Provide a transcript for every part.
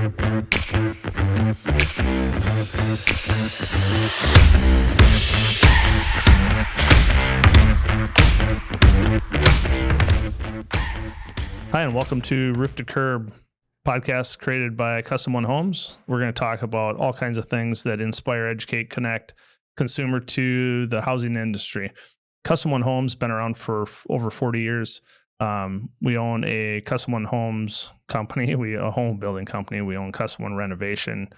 Hi, and welcome to Roof to Curb, podcast created by Custom One Homes. We're going to talk about all kinds of things that inspire, educate, connect consumer to the housing industry. Custom One Homes been around for over 40 years. We own a Custom One Homes company. A home building company. We own Custom One Renovation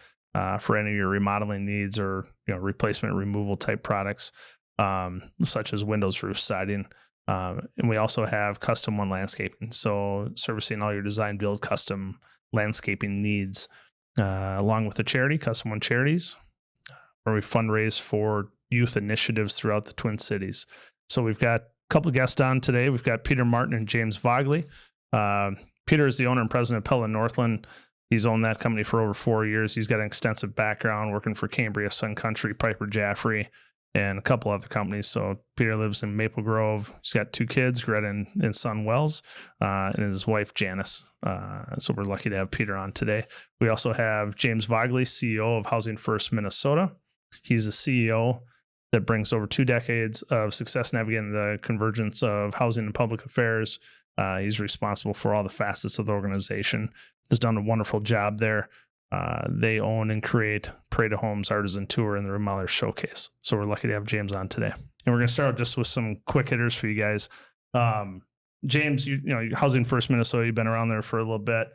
for any of your remodeling needs or replacement removal type products, such as windows, roof, siding. And we also have Custom One Landscaping, so servicing all your design, build, custom landscaping needs, along with the charity, Custom One Charities, where we fundraise for youth initiatives throughout the Twin Cities. So we've got a couple of guests on today. We've got Peter Martin and James Vagle. Peter is the owner and president of Pella, Northland. He's owned that company for over 4 years. He's got an extensive background working for Cambria, Sun Country, Piper Jaffray, and a couple other companies. So Peter lives in Maple Grove. He's got 2 kids, Greta and son Wells, and his wife Janice. So we're lucky to have Peter on today. We also have James Vagle, CEO of Housing First Minnesota. He's the CEO that brings over 2 decades of success navigating the convergence of housing and public affairs. He's responsible for all the facets of the organization. Has done a wonderful job there. They own and create Parade of Homes, Artisan Tour, and the Remodeler Showcase. So we're lucky to have James on today. And we're going to start just with some quick hitters for you guys. James, Housing First Minnesota, you've been around there for a little bit.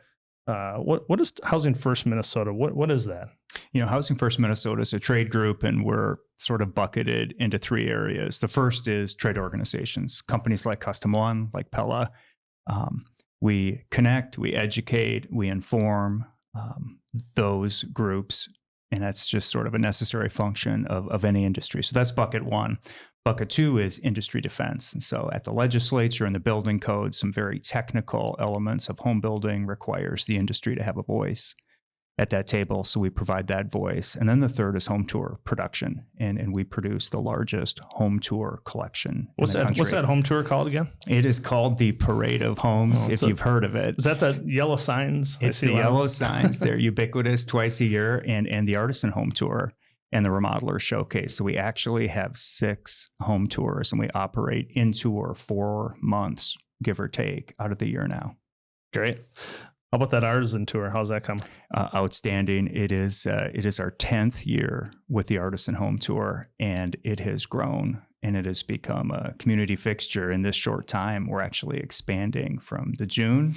What is Housing First Minnesota? What is that? Housing First Minnesota is a trade group, and we're sort of bucketed into 3 areas. The first is trade organizations, companies like Custom One, like Pella. We connect, we educate, we inform those groups, and that's just sort of a necessary function of any industry. So that's bucket 1. Bucket 2 is industry defense. And so at the legislature and the building code, some very technical elements of home building requires the industry to have a voice at that table. So we provide that voice. And then the third is home tour production. And we produce the largest home tour collection. What's that home tour called again? It is called the Parade of Homes, if you've heard of it. Is that the yellow signs? It's the yellow signs. They're ubiquitous twice a year, and the Artisan Home Tour and the Remodeler Showcase. So we actually have 6 home tours, and we operate in tour 4 months, give or take, out of the year now. Great. How about that Artisan Tour? How's that come? Outstanding. It is our 10th year with the Artisan Home Tour, and it has grown, and it has become a community fixture. In this short time, we're actually expanding from the June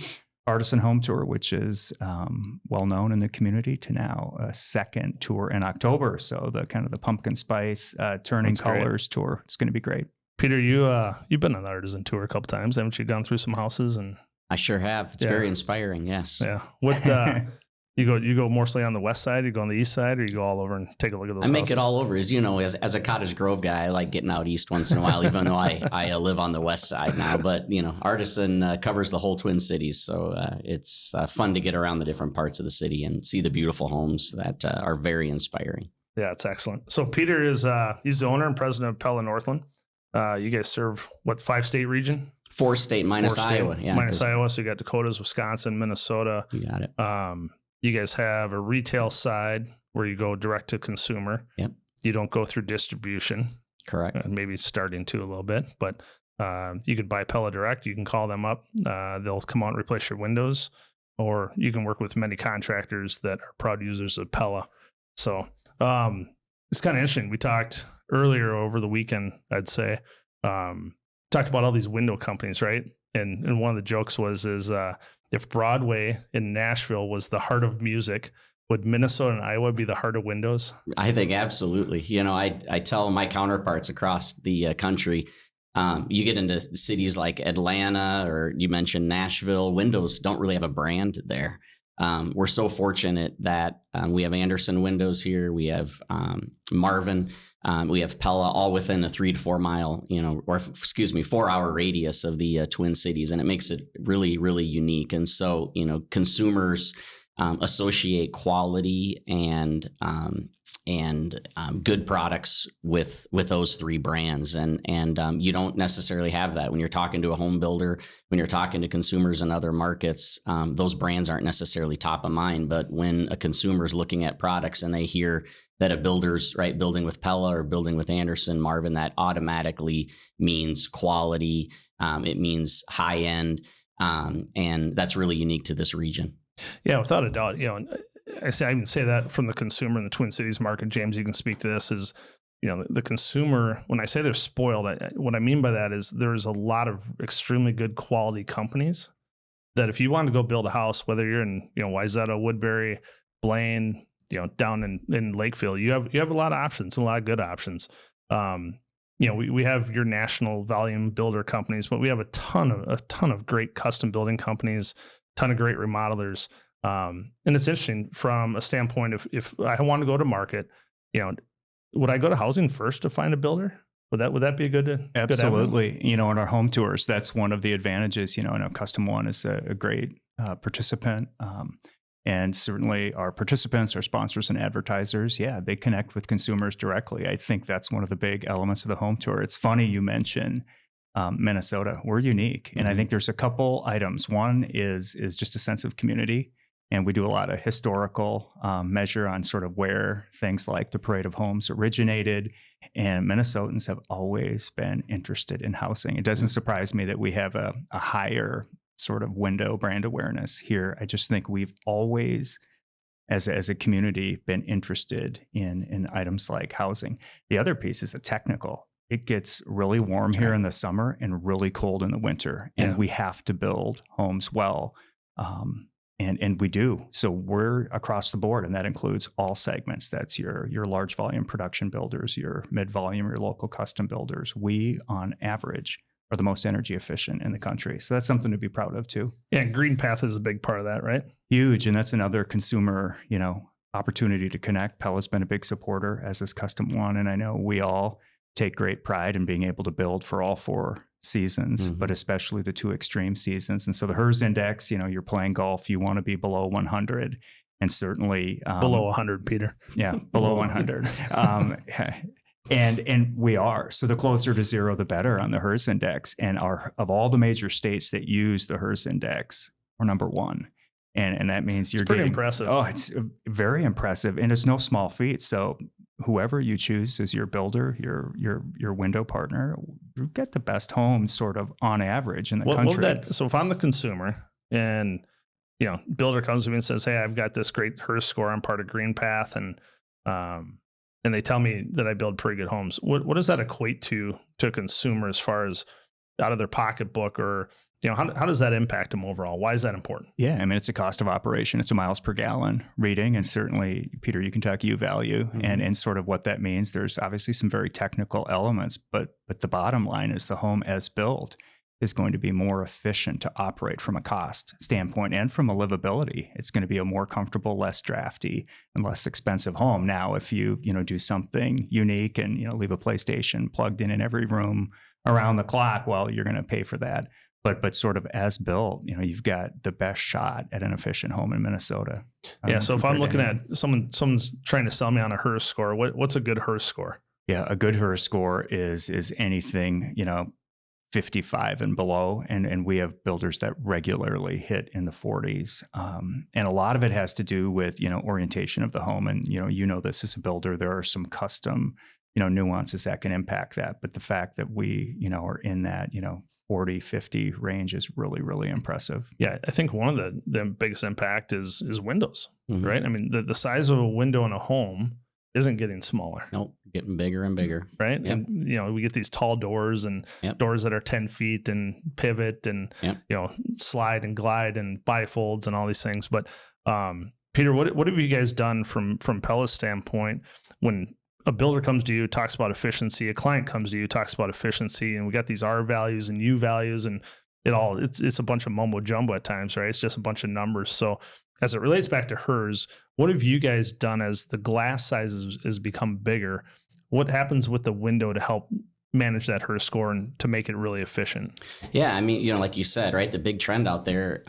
Artisan Home Tour, which is well known in the community, to now a second tour in October. So the kind of the pumpkin spice turning That's colors great. Tour. It's going to be great. Peter, you've been on the Artisan Tour a couple times, haven't you? Gone through some houses and. I sure have. It's very inspiring. Yes. Yeah. What you go mostly on the west side, you go on the east side, or you go all over and take a look at those houses? I make it all over. As a Cottage Grove guy, I like getting out east once in a while, even though I live on the west side now. But, Artisan covers the whole Twin Cities. So it's fun to get around the different parts of the city and see the beautiful homes that are very inspiring. Yeah, it's excellent. So Peter is he's the owner and president of Pella, Northland. You guys serve 5-state region? 4-state minus Iowa. Yeah, minus Iowa. So you got Dakotas, Wisconsin, Minnesota. You got it. You guys have a retail side where you go direct to consumer. Yep. You don't go through distribution. Correct. Maybe starting to a little bit, but you could buy Pella direct. You can call them up. They'll come out and replace your windows, or you can work with many contractors that are proud users of Pella. So it's kind of interesting. We talked earlier over the weekend, I'd say, talked about all these window companies, right? And one of the jokes was if Broadway in Nashville was the heart of music, would Minnesota and Iowa be the heart of windows? I think absolutely. I tell my counterparts across the country, you get into cities like Atlanta, or you mentioned Nashville, windows don't really have a brand there. We're so fortunate that we have Anderson Windows here. We have Marvin. We have Pella, all within a 3 to 4 mile, 4-hour radius of the Twin Cities, and it makes it really, really unique. And so, consumers associate quality and good products with those three brands. And you don't necessarily have that when you're talking to a home builder, when you're talking to consumers in other markets. Those brands aren't necessarily top of mind. But when a consumer is looking at products and they hear that a builder's building with Pella or building with Anderson Marvin, that automatically means quality. It means high end, and that's really unique to this region. Yeah, without a doubt. I even say that from the consumer in the Twin Cities market. James, you can speak to this. Is the consumer, when I say they're spoiled, what I mean by that is there's a lot of extremely good quality companies that if you want to go build a house, whether you're in Wayzata, Woodbury, Blaine, down in Lakeville, you have a lot of options, a lot of good options. We have your national volume builder companies, but we have a ton of great custom building companies, ton of great remodelers. And it's interesting from a standpoint of if I want to go to market, would I go to housing first to find a builder? Would that be a good Absolutely. In our home tours, that's one of the advantages. I know Custom One is a great participant. And certainly our participants, our sponsors and advertisers, they connect with consumers directly. I think that's one of the big elements of the home tour. It's funny you mention Minnesota. We're unique. And I think there's a couple items. One is just a sense of community. And we do a lot of historical measure on sort of where things like the Parade of Homes originated. And Minnesotans have always been interested in housing. It doesn't surprise me that we have a higher sort of window brand awareness here. I just think we've always, as a community, been interested in items like housing. The other piece is a technical. It gets really warm here in the summer and really cold in the winter. And we have to build homes well. And we do. So we're across the board, and that includes all segments. That's your large volume production builders, your mid volume, your local custom builders. We, on average, are the most energy efficient in the country. So that's something to be proud of too. Yeah, Green Path is a big part of that, right? Huge. And that's another consumer, opportunity to connect. Pella's been a big supporter, as is Custom One. And I know we all take great pride in being able to build for all four seasons, but especially the two extreme seasons. And so the HERS index, you're playing golf, you want to be below 100, and certainly below 100, Peter. Yeah, below 100. And we are. So the closer to zero, the better on the HERS index. And of all the major states that use the HERS index, we're number one. And that means you're pretty impressive. Oh, it's very impressive. And it's no small feat. So whoever you choose as your builder, your window partner, you get the best homes sort of on average in the country. So if I'm the consumer and, builder comes to me and says, hey, I've got this great HERS score. I'm part of Green Path. And they tell me that I build pretty good homes. What does that equate to a consumer as far as out of their pocketbook, or how does that impact them overall? Why is that important? Yeah, I mean, it's a cost of operation. It's a miles per gallon reading. And certainly, Peter, you can talk U value and sort of what that means. There's obviously some very technical elements, but the bottom line is the home as built is going to be more efficient to operate from a cost standpoint and from a livability. It's going to be a more comfortable, less drafty, and less expensive home. Now, if you do something unique and leave a PlayStation plugged in every room around the clock, well, you're going to pay for that. But sort of as built, you've got the best shot at an efficient home in Minnesota. Yeah. So if I'm looking at someone's trying to sell me on a HERS score, what's a good HERS score? Yeah, a good HERS score is anything 55 and below, and we have builders that regularly hit in the 40s, and a lot of it has to do with orientation of the home, and this as a builder, there are some custom nuances that can impact that. But the fact that we, are in that, 40, 50 range is really, really impressive. Yeah. I think one of the biggest impact is windows, right? I mean, the size of a window in a home isn't getting smaller. Nope. Getting bigger and bigger. Right. Yep. And, we get these tall doors and doors that are 10 feet and pivot and, slide and glide and bifolds and all these things. But, Peter, what have you guys done from Pella's standpoint when a builder comes to you, talks about efficiency, a client comes to you, talks about efficiency, and we got these R values and U values, and it's a bunch of mumbo jumbo at times, right? It's just a bunch of numbers. So as it relates back to HERS, what have you guys done as the glass size has become bigger? What happens with the window to help manage that HERS score and to make it really efficient? Yeah, I mean, like you said, right? The big trend out there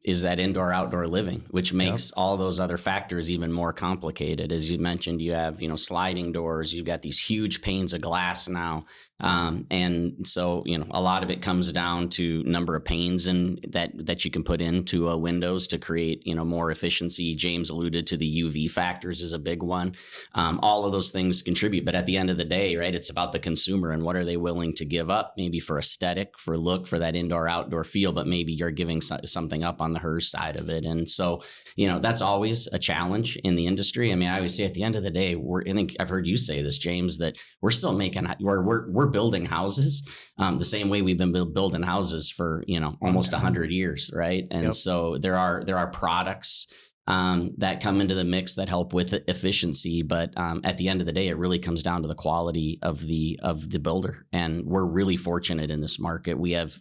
is that indoor-outdoor living, which makes all those other factors even more complicated. As you mentioned, you have, sliding doors. You've got these huge panes of glass now. And so, a lot of it comes down to number of panes and that you can put into windows to create, more efficiency. James alluded to the UV factors is a big one. All of those things contribute, but at the end of the day, right, it's about the consumer and what are they willing to give up, maybe for aesthetic, for look, for that indoor-outdoor feel, but maybe you're giving something up on the HERS side of it. And so, that's always a challenge in the industry. I mean, I always say at the end of the day, I think I've heard you say this, James, that we're still we're building houses the same way we've been building houses for, almost 100 years, right? And so there are products that come into the mix that help with efficiency, but at the end of the day, it really comes down to the quality of the builder. And we're really fortunate in this market. We have,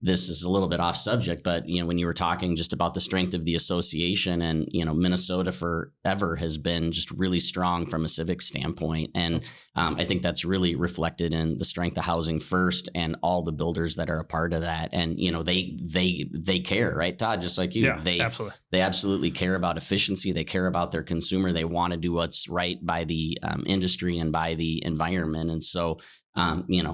this is a little bit off subject, but when you were talking just about the strength of the association, and Minnesota forever has been just really strong from a civic standpoint, and I think that's really reflected in the strength of Housing First and all the builders that are a part of that. And they care, right, Todd? Just like you, absolutely. They absolutely care about efficiency. They care about their consumer. They want to do what's right by the industry and by the environment, and so.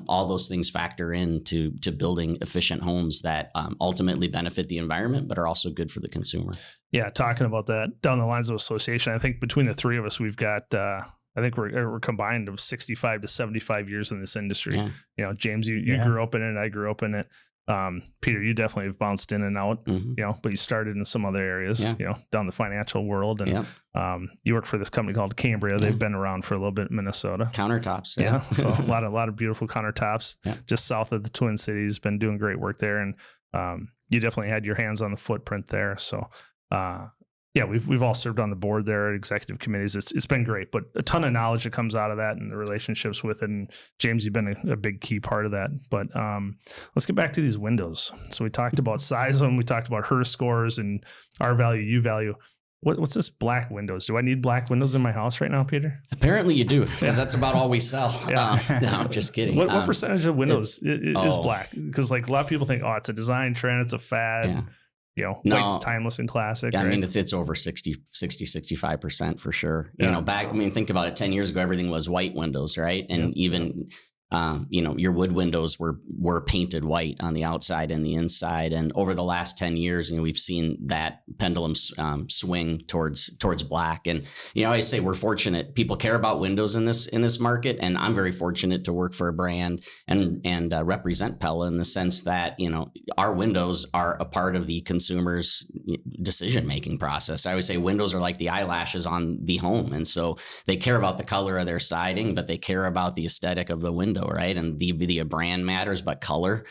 All those things factor into building efficient homes that ultimately benefit the environment, but are also good for the consumer. Yeah, talking about that down the lines of association, I think between the three of us, we've got, I think we're combined of 65 to 75 years in this industry. Yeah. James, you grew up in it. I grew up in it. Peter, you definitely have bounced in and out, but you started in some other areas, down the financial world. And you work for this company called Cambria. They've been around for a little bit in Minnesota. Countertops. Yeah. So a lot of beautiful countertops just south of the Twin Cities. Been doing great work there. And you definitely had your hands on the footprint there. So we've all served on the board there, executive committees. It's been great, but a ton of knowledge that comes out of that and the relationships with it. And James, you've been a big key part of that. But let's get back to these windows. So we talked about size of them. We talked about HERS scores and R value, U value. What's this black windows? Do I need black windows in my house right now, Peter? Apparently you do, because that's about all we sell. No, I'm just kidding. What percentage of windows is black? Because a lot of people think, it's a design trend, it's a fad. White's timeless and classic. Yeah, right? I mean, it's over 65% for sure. Think about it. 10 years ago, everything was white windows, right? And even, your wood windows were painted white on the outside and the inside. And over the last 10 years, we've seen that pendulum swing towards black. And, I say we're fortunate. People care about windows in this market. And I'm very fortunate to work for a brand and represent Pella in the sense that, our windows are a part of the consumer's decision-making process. I always say windows are like the eyelashes on the home. And so they care about the color of their siding, but they care about the aesthetic of the window. Right. And the brand matters, but color,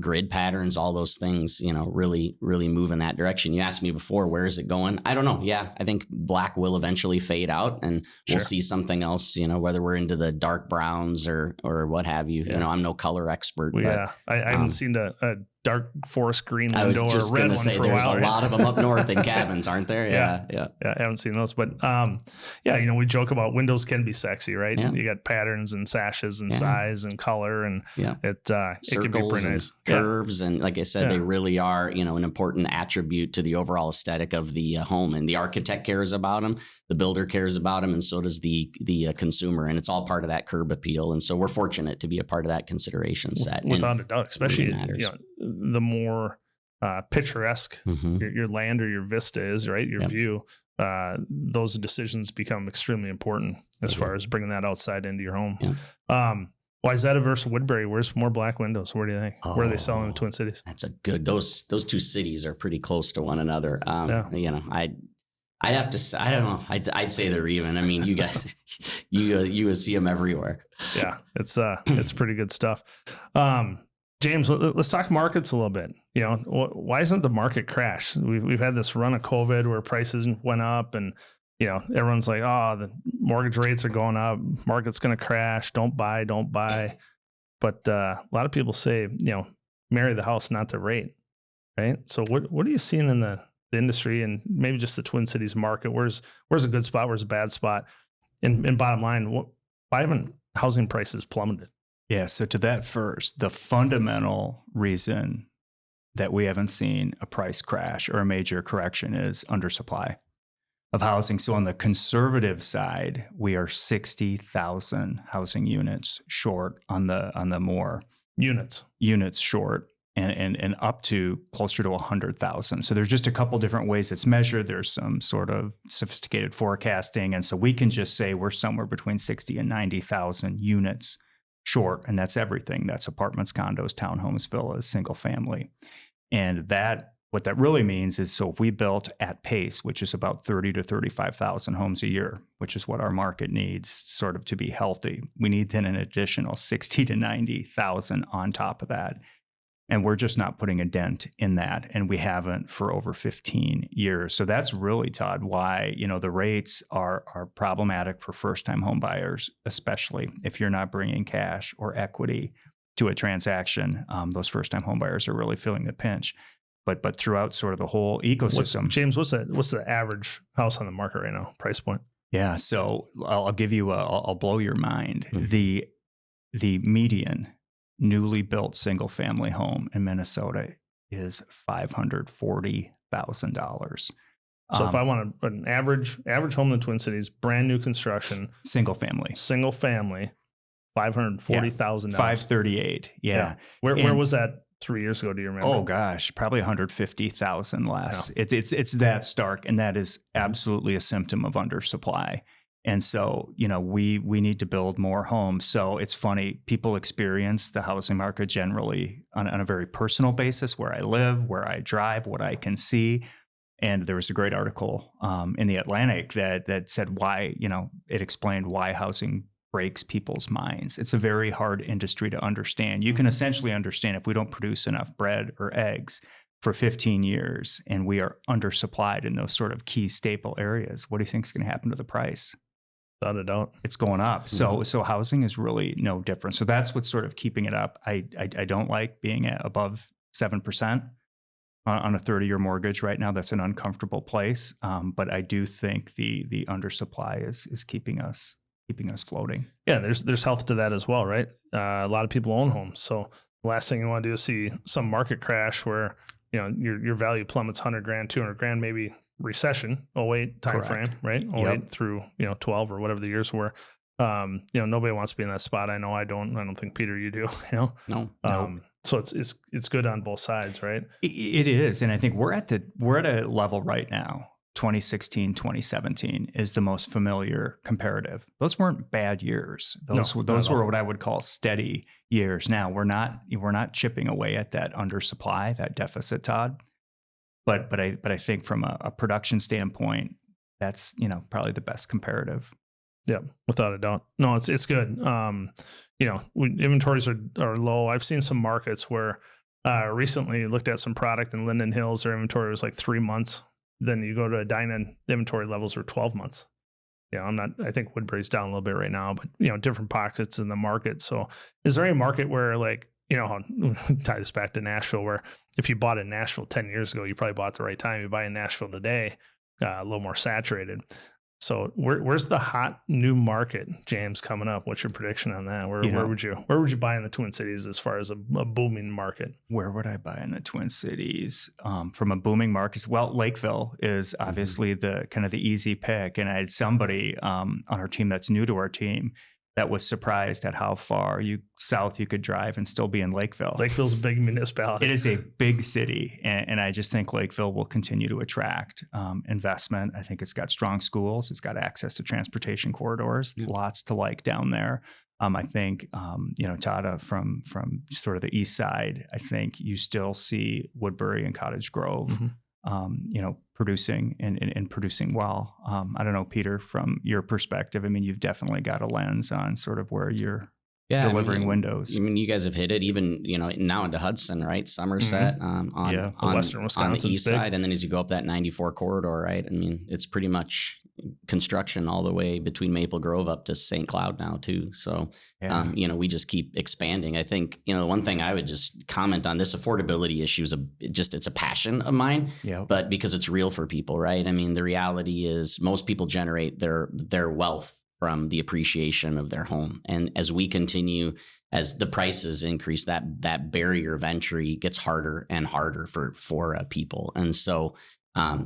grid patterns, all those things, really, really move in that direction. You asked me before, where is it going? I don't know. Yeah, I think black will eventually fade out and we'll see something else, whether we're into the dark browns or what have you. I'm no color expert. Well, I haven't seen a dark forest green window or a red one for a while. There's a lot of them up north in cabins, aren't there? Yeah. I haven't seen those, but we joke about windows can be sexy, right? Yeah. You got patterns and sashes and size and color, and it can be pretty nice. Curves, and like I said, they really are an important attribute to the overall aesthetic of the home. And the architect cares about them, the builder cares about them, and so does the consumer. And it's all part of that curb appeal. And so we're fortunate to be a part of that consideration set. Without a doubt, especially the more picturesque your land or your vista is, right? Your view, those decisions become extremely important as far as bringing that outside into your home. Why is that versus Woodbury? Where's more black windows? Where do you think? Where are they selling in the Twin Cities? That's a good. Those two cities are pretty close to one another. I'd have to say, I don't know. I'd say they're even. I mean, you guys, you would see them everywhere. Yeah, it's pretty good stuff. James, let's talk markets a little bit. Why isn't the market crash? We've had this run of COVID where prices went up, and everyone's like, the mortgage rates are going up, market's going to crash. Don't buy. But a lot of people say, marry the house, not the rate, right? So what are you seeing in the industry and maybe just the Twin Cities market? Where's a good spot? Where's a bad spot? And bottom line, why haven't housing prices plummeted? Yeah. So to that first, the fundamental reason that we haven't seen a price crash or a major correction is undersupply of housing. So on the conservative side, we are 60,000 housing units short on the more Units short. And up to closer to 100,000. So there's just a couple different ways it's measured. There's some sort of sophisticated forecasting. And so we can just say we're somewhere between 60 and 90,000 units short. And that's everything. That's apartments, condos, townhomes, villas, single family. And what that really means is, so if we built at pace, which is about 30 to 35,000 homes a year, which is what our market needs sort of to be healthy, we need then an additional 60 to 90,000 on top of that. And we're just not putting a dent in that. And we haven't for over 15 years. So that's really, Todd, why, the rates are problematic for first-time home buyers, especially if you're not bringing cash or equity to a transaction. Those first-time home buyers are really feeling the pinch. But throughout sort of the whole ecosystem. James, what's the average house on the market right now, price point? Yeah. So I'll give you I'll blow your mind. Mm-hmm. The median newly built single family home in Minnesota is $540,000. So if I want an average home in the Twin Cities, brand new construction, single family, $540,000. 538. Yeah. Where was that 3 years ago? Do you remember? Oh gosh, probably 150,000 less. Yeah. It's that stark, and that is absolutely a symptom of undersupply. And so, we need to build more homes. So it's funny, people experience the housing market generally on a very personal basis, where I live, where I drive, what I can see. And there was a great article in the Atlantic that said why, it explained why housing breaks people's minds. It's a very hard industry to understand. You can essentially understand if we don't produce enough bread or eggs for 15 years and we are undersupplied in those sort of key staple areas, what do you think is going to happen to the price? Without a doubt. It's going up. So housing is really no different. So that's what's sort of keeping it up. I don't like being at above 7% on a 30-year mortgage right now. That's an uncomfortable place. But I do think the undersupply is keeping us floating. Yeah, there's health to that as well, right? A lot of people own homes. So the last thing you want to do is see some market crash where your value plummets $100,000, $200,000, maybe recession, 08 time frame, right? 08 through 12 or whatever the years were. Nobody wants to be in that spot. I know I don't think, Peter, you do. No. So it's good on both sides, right? It is, and I think we're at a level right now. 2016, 2017 is the most familiar comparative. Those weren't bad years. Those were what I would call steady years. Now we're not chipping away at that undersupply, that deficit, Todd. But I think from a production standpoint, that's probably the best comparative. Yeah, without a doubt. No, it's good. Inventories are low. I've seen some markets where recently looked at some product in Linden Hills. Their inventory was like 3 months. Then you go to Edina, the inventory levels are 12 months. I think Woodbury's down a little bit right now, but different pockets in the market. So is there any market where I'll tie this back to Nashville, where if you bought in Nashville 10 years ago, you probably bought at the right time. You buy in Nashville today, a little more saturated. So where's the hot new market, James, coming up? What's your prediction on that? Where would you buy in the Twin Cities as far as a booming market? Where would I buy in the Twin Cities from a booming market? Well, Lakeville is obviously the kind of the easy pick. And I had somebody on our team that's new to our team that was surprised at how far south you could drive and still be in Lakeville. Lakeville's a big municipality. It is a big city. And I just think Lakeville will continue to attract investment. I think it's got strong schools. It's got access to transportation corridors, lots to like down there. I think, Todd, from sort of the east side, I think you still see Woodbury and Cottage Grove, producing and producing well. I don't know, Peter, from your perspective, you've definitely got a lens on sort of where you're delivering windows. You guys have hit it even, now into Hudson, right? Somerset, on Western Wisconsin, on the east side. And then as you go up that 94 corridor, right? It's pretty much construction all the way between Maple Grove up to St. Cloud now too. So, we just keep expanding. I think, one thing I would just comment on, this affordability issue is it's a passion of mine, but because it's real for people, right? The reality is most people generate their wealth from the appreciation of their home. And as we continue, as the prices increase, that barrier of entry gets harder and harder for people. And so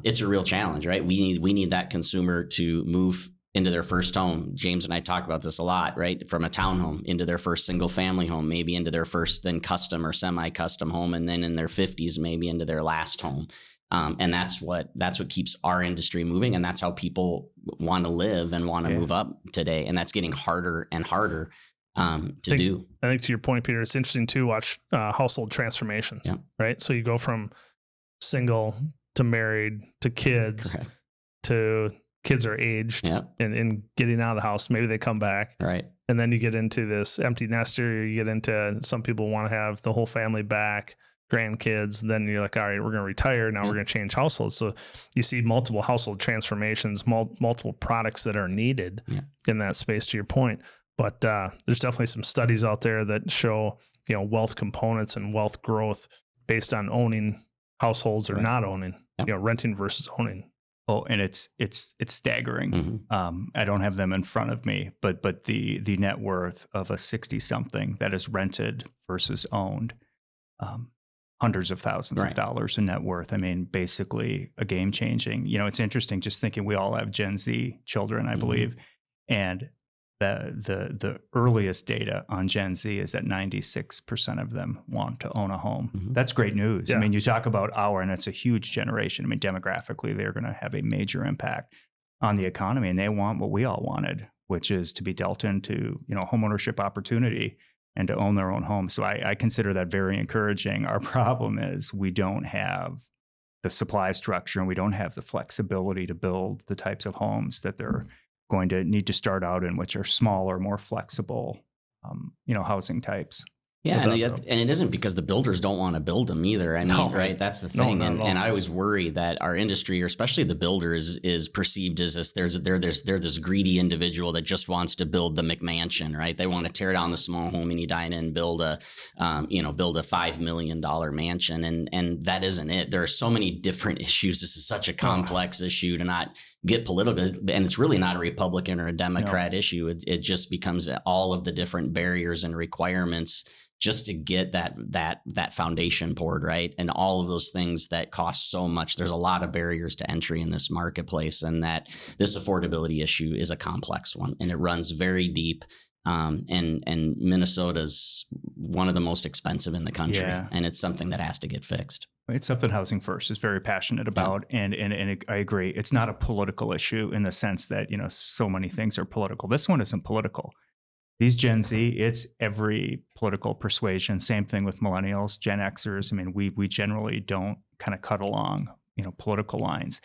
it's a real challenge, right? We need that consumer to move into their first home. James and I talk about this a lot, right? From a townhome into their first single family home, maybe into their first then custom or semi-custom home, and then in their 50s, maybe into their last home. And that's what keeps our industry moving. And that's how people want to live and want to move up today. And that's getting harder and harder to do. I think to your point, Peter, it's interesting to watch household transformations, right? So you go from single to married to kids to kids are aged and getting out of the house. Maybe they come back. Right. And then you get into this empty nester. You get into some people want to have the whole family back, grandkids. Then you're like, all right, we're going to retire. Now we're going to change households. So you see multiple household transformations, multiple products that are needed in that space, to your point. But there's definitely some studies out there that show, wealth components and wealth growth based on owning households or not owning, renting versus owning. Oh, and it's staggering. I don't have them in front of me, but the net worth of a 60-something that is rented versus owned, hundreds of thousands of dollars in net worth. I mean, basically a game changing. It's interesting just thinking we all have Gen Z children, I believe, and the earliest data on Gen Z is that 96% of them want to own a home. That's great news. I mean, you talk about and it's a huge generation. I mean, demographically, they're going to have a major impact on the economy, and they want what we all wanted, which is to be dealt into, homeownership opportunity and to own their own home. So I consider that very encouraging. Our problem is we don't have the supply structure and we don't have the flexibility to build the types of homes that they're going to need to start out in, which are smaller, more flexible, housing types. Yeah, and it isn't because the builders don't want to build them either. I mean, right? That's the thing. And I always worry that our industry, or especially the builders, is perceived as this. They're this greedy individual that just wants to build the McMansion, right? They want to tear down the small home and Edina and build a $5 million mansion, and that isn't it. There are so many different issues. This is such a complex issue to not get political, and it's really not a Republican or a Democrat issue. It just becomes all of the different barriers and requirements just to get that foundation poured, right? And all of those things that cost so much. There's a lot of barriers to entry in this marketplace, and that this affordability issue is a complex one, and it runs very deep. And Minnesota's one of the most expensive in the country, and it's something that has to get fixed. It's something Housing First is very passionate about, and I agree. It's not a political issue in the sense that so many things are political. This one isn't political. These Gen Z, it's every political persuasion. Same thing with millennials, Gen Xers. I mean, we generally don't kind of cut along, political lines.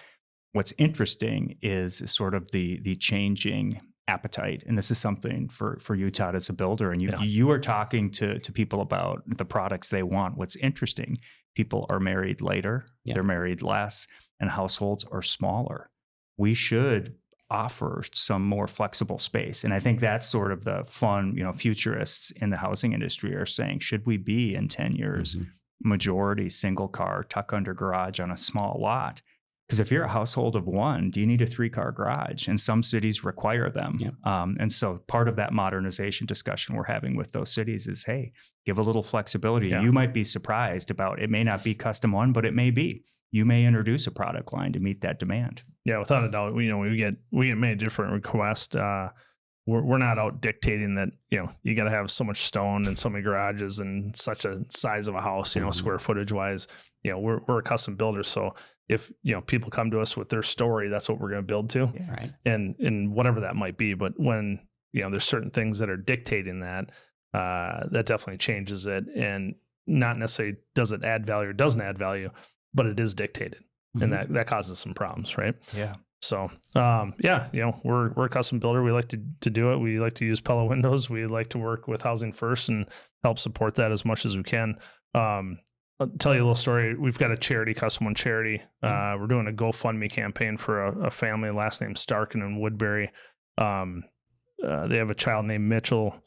What's interesting is sort of the changing appetite, and this is something for you, Todd, as a builder. And you are talking to people about the products they want. What's interesting, people are married later, they're married less, and households are smaller. We should offer some more flexible space. And I think that's sort of the fun, futurists in the housing industry are saying, should we be in 10 years, majority single car, tuck under garage on a small lot? Because if you're a household of one, do you need a 3-car garage? And some cities require them. And so part of that modernization discussion we're having with those cities is, hey, give a little flexibility. You might be surprised about, it may not be custom one, but it may be. You may introduce a product line to meet that demand. Yeah, without a doubt. We get many different requests. We're not out dictating that, you got to have so much stone and so many garages and such a size of a house, square footage wise. We're a custom builder. So if, people come to us with their story, that's what we're going to build to. Yeah, right. And whatever that might be. But when, there's certain things that are dictating that, that definitely changes it. And not necessarily does it add value or doesn't add value, but it is dictated. And that causes some problems, right? Yeah. So, we're a custom builder. We like to do it. We like to use Pella windows. We like to work with Housing First and help support that as much as we can. I'll tell you a little story. We've got a charity, Custom One charity. We're doing a GoFundMe campaign for a family, last name Starkin in Woodbury. They have a child named Mitchell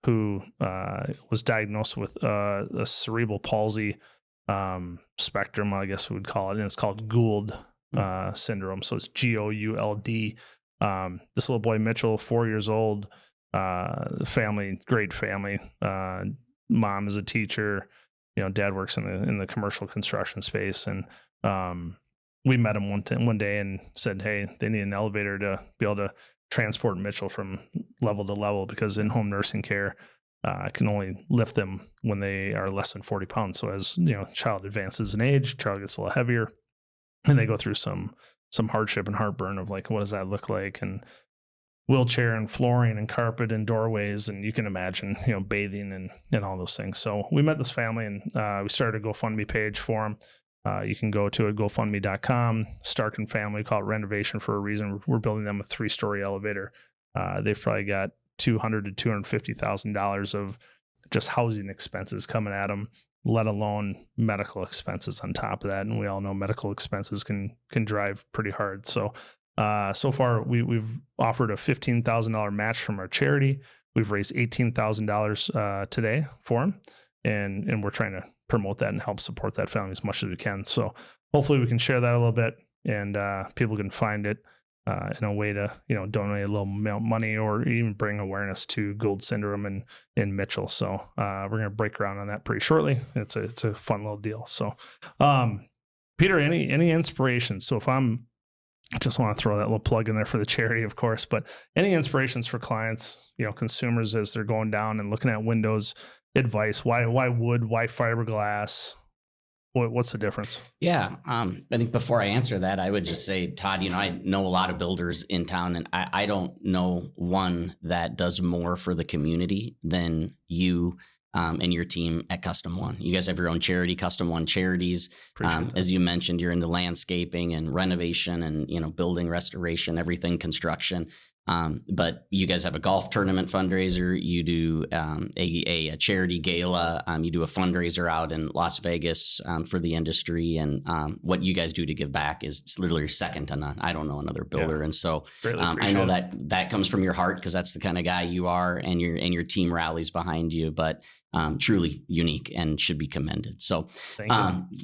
who was diagnosed with a cerebral palsy spectrum, I guess we would call it. And it's called Gould syndrome. So it's GOULD. This little boy, Mitchell, 4 years old, family, great family. Mom is a teacher. Dad works in the commercial construction space. And we met him one day and said, hey, they need an elevator to be able to transport Mitchell from level to level, because in-home nursing care can only lift them when they are less than 40 pounds. So as child advances in age, child gets a little heavier, and they go through some hardship and heartburn of like, what does that look like? And wheelchair and flooring and carpet and doorways, and you can imagine, bathing and all those things. So we met this family, and we started a GoFundMe page for them. You can go to GoFundMe.com. Stark and family, call it renovation for a reason. We're building them a 3-story elevator. They've probably got $200,000 to $250,000 of just housing expenses coming at them, let alone medical expenses on top of that. And we all know medical expenses can drive pretty hard. So so far we've offered a $15,000 match from our charity. We've raised $18,000 today for them, and we're trying to promote that and help support that family as much as we can. So hopefully we can share that a little bit, and people can find it in a way to donate a little money or even bring awareness to Gould syndrome in Mitchell. So we're going to break ground on that pretty shortly. It's a fun little deal. So Peter, any inspirations? So if I just want to throw that little plug in there for the charity, of course, but any inspirations for clients, consumers, as they're going down and looking at windows, advice? Why wood? Why fiberglass? What's the difference? Yeah. I think before I answer that, I would just say, Todd, I know a lot of builders in town, and I don't know one that does more for the community than you and your team at Custom One. You guys have your own charity, Custom One Charities. As you mentioned, you're into landscaping and renovation and, building restoration, everything construction. But you guys have a golf tournament fundraiser. You do a charity gala. You do a fundraiser out in Las Vegas for the industry. And what you guys do to give back is literally second to none. I don't know another builder. Yeah. And so I know that comes from your heart, because that's the kind of guy you are, and your team rallies behind you. But truly unique and should be commended. So,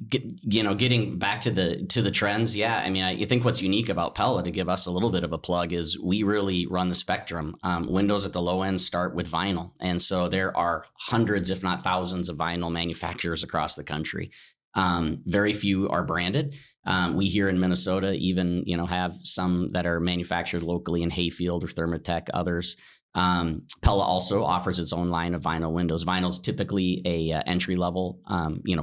getting back to the trends. Yeah. I mean, I think what's unique about Pella, to give us a little bit of a plug, is we really run the spectrum. Windows at the low end start with vinyl. And so there are hundreds, if not thousands, of vinyl manufacturers across the country. Very few are branded. We here in Minnesota even, have some that are manufactured locally in Hayfield or Thermatech, others. Pella also offers its own line of vinyl windows. Vinyl is typically a entry level,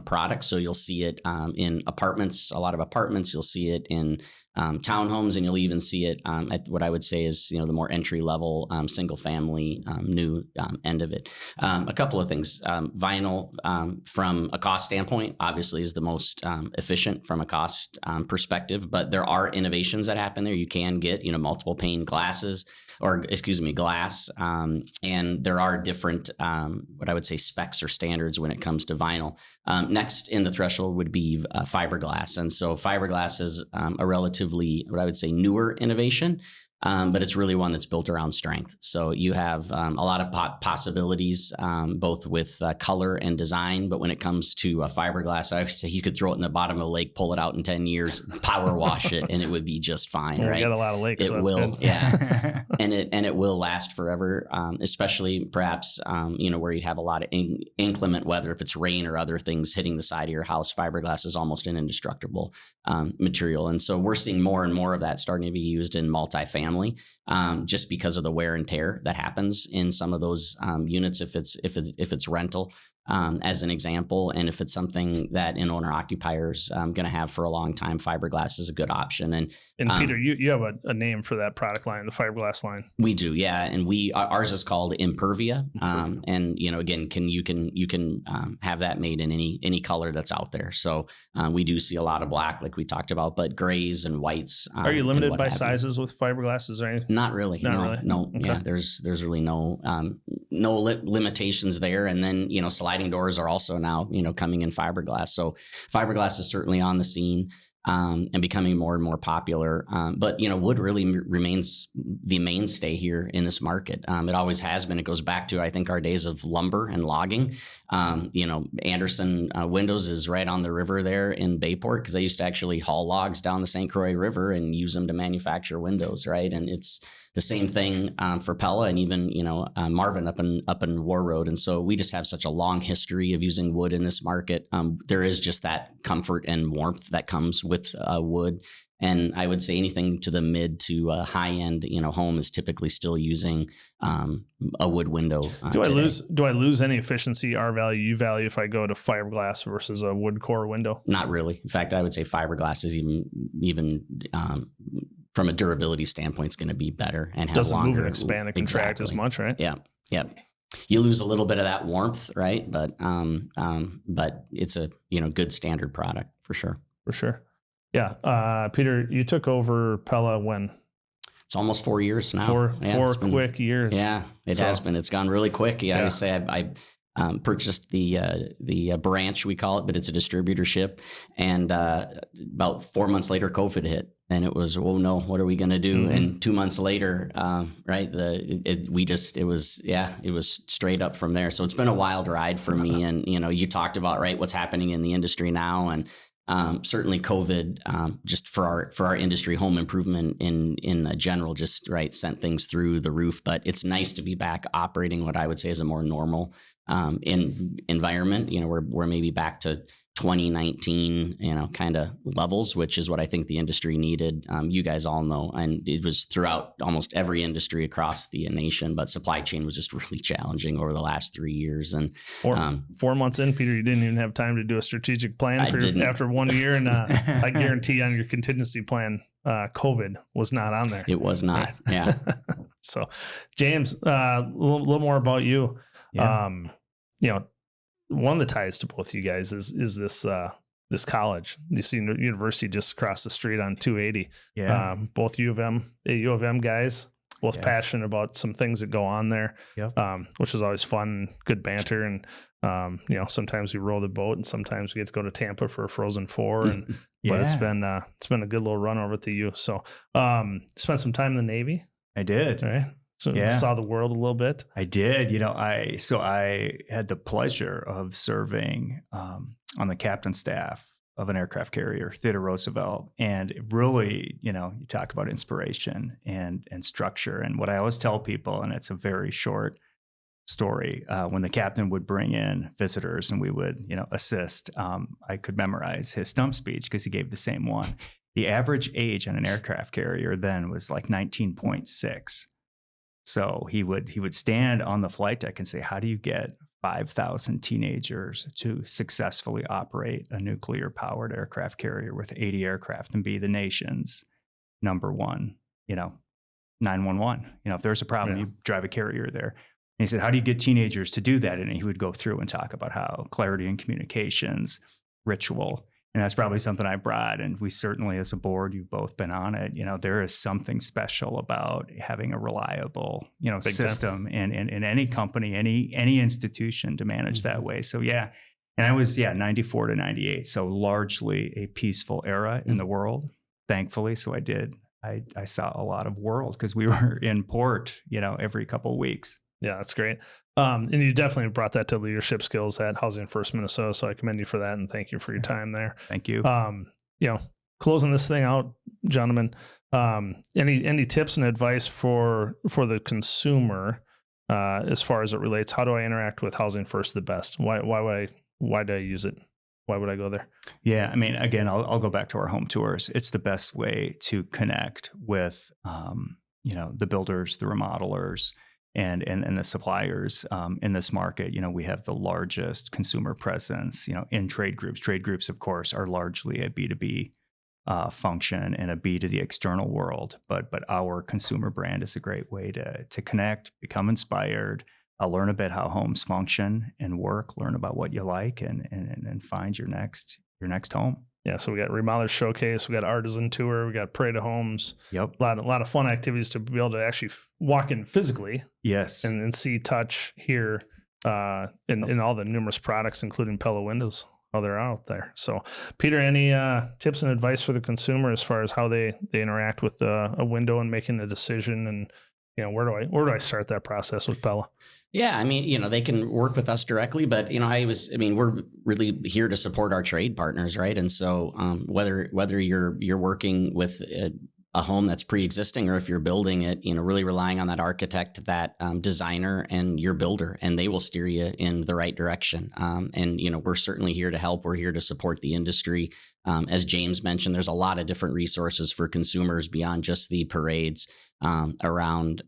product. So you'll see it in apartments, a lot of apartments. You'll see it in townhomes, and you'll even see it at what I would say is the more entry level single family new end of it. A couple of things. Vinyl from a cost standpoint obviously is the most efficient from a cost perspective, but there are innovations that happen there. You can get multiple pane glass, and there are different what I would say specs or standards when it comes to vinyl. Next in the threshold would be fiberglass, and so fiberglass is a relatively, what I would say, newer innovation, but it's really one that's built around strength. So you have a lot of possibilities, both with color and design. But when it comes to fiberglass, I would say you could throw it in the bottom of a lake, pull it out in 10 years, power wash it, and it would be just fine. Well, right? We got a lot of lakes. It so that's will, good. Yeah, and it will last forever. Especially perhaps where you have a lot of inclement weather. If it's rain or other things hitting the side of your house, fiberglass is almost an indestructible material. And so we're seeing more and more of that starting to be used in multifamily. Just because of the wear and tear that happens in some of those units, if it's rental, as an example, and if it's something that an owner occupier is going to have for a long time, fiberglass is a good option. And Peter, you have a name for that product line, the fiberglass line. We do, yeah, and ours is called Impervia. And again, you can have that made in any color that's out there. So we do see a lot of black, like we talked about, but grays and whites. Are you limited by sizes with fiberglass? Is there anything? Not really. Really? No. Okay. Yeah, there's really no limitations there. And then sliding doors are also now coming in fiberglass. So fiberglass is certainly on the scene. and becoming more and more popular. But wood really remains the mainstay here in this market. It always has been. It goes back to, I think, our days of lumber and logging. Anderson Windows is right on the river there in Bayport, because they used to actually haul logs down the St. Croix River and use them to manufacture windows, right? And it's the same thing for Pella, and even Marvin up in War Road. And so we just have such a long history of using wood in this market. There is just that comfort and warmth that comes with wood. And I would say anything to the mid to high end, home is typically still using a wood window. Do I lose any efficiency, R value, U value, if I go to fiberglass versus a wood core window? Not really. In fact, I would say fiberglass is even from a durability standpoint, it's going to be better and have doesn't longer. Move and expand and contract as much, right? Yeah. You lose a little bit of that warmth, right? But it's a good standard product for sure. For sure. Yeah. Peter, you took over Pella when? It's almost 4 years now. Four quick years. Yeah, it has been. It's gone really quick. Yeah. I would say I purchased the branch, we call it, but it's a distributorship. And about 4 months later, COVID hit. And it was, oh no, what are we going to do? Mm-hmm. And 2 months later, right, it was straight up from there. So it's been a wild ride for me. And, you talked about, right, what's happening in the industry now. And certainly COVID, just for our industry, home improvement in general, just right, sent things through the roof. But it's nice to be back operating what I would say is a more normal environment. We're maybe back to 2019, kind of levels, which is what I think the industry needed. You guys all know, and it was throughout almost every industry across the nation, but supply chain was just really challenging over the last 3 years. And 4 months in, Peter, you didn't even have time to do a strategic plan after 1 year. And I guarantee on your contingency plan, COVID was not on there. It was not. Right? Yeah. So James, a little more about you. Yeah. One of the ties to both you guys is this college. You see university just across the street on 280. Yeah. Both U of M guys, both passionate about some things that go on there. Yep. Which is always fun, good banter, and sometimes we row the boat, and sometimes we get to go to Tampa for a Frozen Four, and but it's been a good little run over to you. So spent some time in the Navy. I did. Right. So saw the world a little bit. I did. I had the pleasure of serving on the captain's staff of an aircraft carrier, Theodore Roosevelt. And it really, you talk about inspiration and structure. And what I always tell people, and it's a very short story, when the captain would bring in visitors and we would, assist, I could memorize his stump speech because he gave the same one. The average age on an aircraft carrier then was like 19.6. So he would stand on the flight deck and say, how do you get 5,000 teenagers to successfully operate a nuclear powered aircraft carrier with 80 aircraft and be the nation's number one, 911? If there's a problem, you drive a carrier there. And he said, how do you get teenagers to do that? And he would go through and talk about how clarity in communications, ritual. And that's probably something I brought. And we certainly, as a board, you've both been on it. There is something special about having a reliable, system in any company, any institution to manage that way. So, And I was, 94 to 98. So largely a peaceful era in the world, thankfully. So I saw a lot of world because we were in port, every couple of weeks. Yeah, that's great. And you definitely brought that to leadership skills at Housing First Minnesota. So I commend you for that, and thank you for your time there. Thank you. Closing this thing out, gentlemen, any tips and advice for the consumer as far as it relates? How do I interact with Housing First the best? Why do I use it? Why would I go there? Yeah, again, I'll go back to our home tours. It's the best way to connect with the builders, the remodelers, and the suppliers in this market. We have the largest consumer presence, in trade groups. Trade groups, of course, are largely a B2B function and a B to the external world. But our consumer brand is a great way to connect, become inspired, learn a bit how homes function and work, learn about what you like, and find your next home. Yeah, so we got Remodeler Showcase, we got Artisan Tour, we got Parade of Homes. Yep. A lot of fun activities to be able to actually walk in physically. Yes. And see, touch, hear, in all the numerous products, including Pella windows. they're out there. So, Peter, any tips and advice for the consumer as far as how they interact with a window and making a decision? And where do I start that process with Pella? Yeah, I mean, they can work with us directly, but we're really here to support our trade partners, right? And so whether you're working with a home that's pre-existing, or if you're building it, really relying on that architect, that designer, and your builder, and they will steer you in the right direction. And we're certainly here to help. We're here to support the industry. As James mentioned, there's a lot of different resources for consumers beyond just the parades around,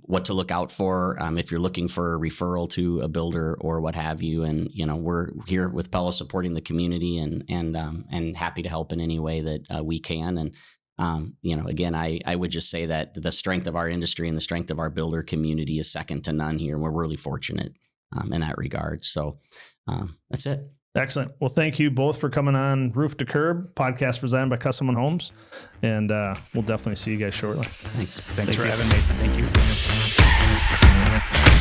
what to look out for if you're looking for a referral to a builder or what have you. And we're here with Pella supporting the community and happy to help in any way that we can. And again, I would just say that the strength of our industry and the strength of our builder community is second to none here. We're really fortunate in that regard. So that's it. Excellent. Well, thank you both for coming on Roof to Curb, podcast presented by Custom One Homes. And we'll definitely see you guys shortly. Thanks. Thanks for having me. Thank you.